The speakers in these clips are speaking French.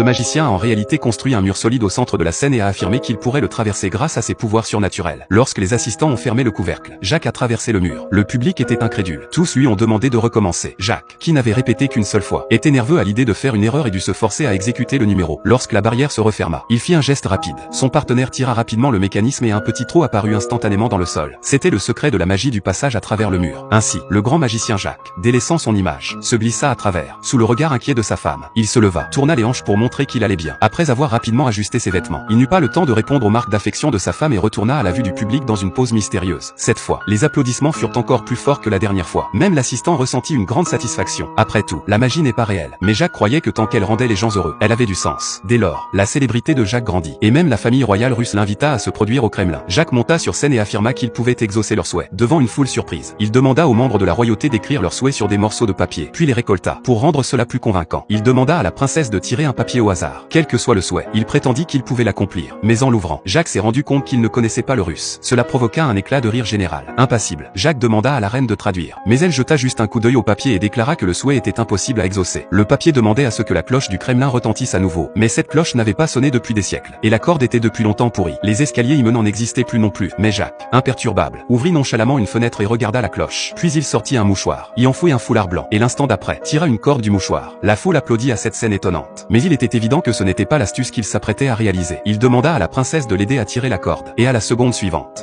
Le magicien a en réalité construit un mur solide au centre de la scène et a affirmé qu'il pourrait le traverser grâce à ses pouvoirs surnaturels. Lorsque les assistants ont fermé le couvercle, Jacques a traversé le mur. Le public était incrédule. Tous lui ont demandé de recommencer. Jacques, qui n'avait répété qu'une seule fois, était nerveux à l'idée de faire une erreur et dut se forcer à exécuter le numéro. Lorsque la barrière se referma, il fit un geste rapide. Son partenaire tira rapidement le mécanisme et un petit trou apparut instantanément dans le sol. C'était le secret de la magie du passage à travers le mur. Ainsi, le grand magicien Jacques, délaissant son image, se glissa à travers. Sous le regard inquiet de sa femme, il se leva, tourna les hanches pour montrer qu'il allait bien. Après avoir rapidement ajusté ses vêtements, il n'eut pas le temps de répondre aux marques d'affection de sa femme et retourna à la vue du public dans une pause mystérieuse. Cette fois, les applaudissements furent encore plus forts que la dernière fois. Même l'assistant ressentit une grande satisfaction. Après tout, la magie n'est pas réelle. Mais Jacques croyait que tant qu'elle rendait les gens heureux, elle avait du sens. Dès lors, la célébrité de Jacques grandit. Et même la famille royale russe l'invita à se produire au Kremlin. Jacques monta sur scène et affirma qu'il pouvait exaucer leurs souhaits. Devant une foule surprise, il demanda aux membres de la royauté d'écrire leurs souhaits sur des morceaux de papier, puis les récolta. Pour rendre cela plus convaincant, il demanda à la princesse de tirer un papier au hasard. Quel que soit le souhait, il prétendit qu'il pouvait l'accomplir. Mais en l'ouvrant, Jacques s'est rendu compte qu'il ne connaissait pas le russe. Cela provoqua un éclat de rire général. Impassible, Jacques demanda à la reine de traduire. Mais elle jeta juste un coup d'œil au papier et déclara que le souhait était impossible à exaucer. Le papier demandait à ce que la cloche du Kremlin retentisse à nouveau. Mais cette cloche n'avait pas sonné depuis des siècles. Et la corde était depuis longtemps pourrie. Les escaliers y menant n'existaient plus non plus. Mais Jacques, imperturbable, ouvrit nonchalamment une fenêtre et regarda la cloche. Puis il sortit un mouchoir, y enfouit un foulard blanc, et l'instant d'après, tira une corde du mouchoir. La foule applaudit à cette scène étonnante. Mais il était évident que ce n'était pas l'astuce qu'il s'apprêtait à réaliser. Il demanda à la princesse de l'aider à tirer la corde. Et à la seconde suivante,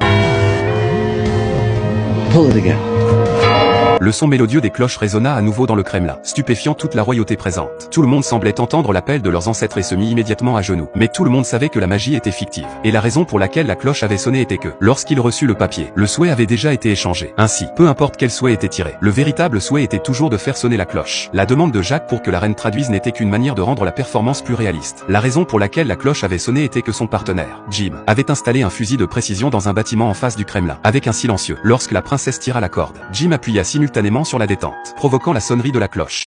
Pull it again. le son mélodieux des cloches résonna à nouveau dans le Kremlin, stupéfiant toute la royauté présente. Tout le monde semblait entendre l'appel de leurs ancêtres et se mit immédiatement à genoux. Mais tout le monde savait que la magie était fictive. Et la raison pour laquelle la cloche avait sonné était que, lorsqu'il reçut le papier, le souhait avait déjà été échangé. Ainsi, peu importe quel souhait était tiré, le véritable souhait était toujours de faire sonner la cloche. La demande de Jacques pour que la reine traduise n'était qu'une manière de rendre la performance plus réaliste. La raison pour laquelle la cloche avait sonné était que son partenaire, Jim, avait installé un fusil de précision dans un bâtiment en face du Kremlin. Avec un silencieux, lorsque la princesse tira la corde, Jim appuya simultanément sur la détente, provoquant la sonnerie de la cloche.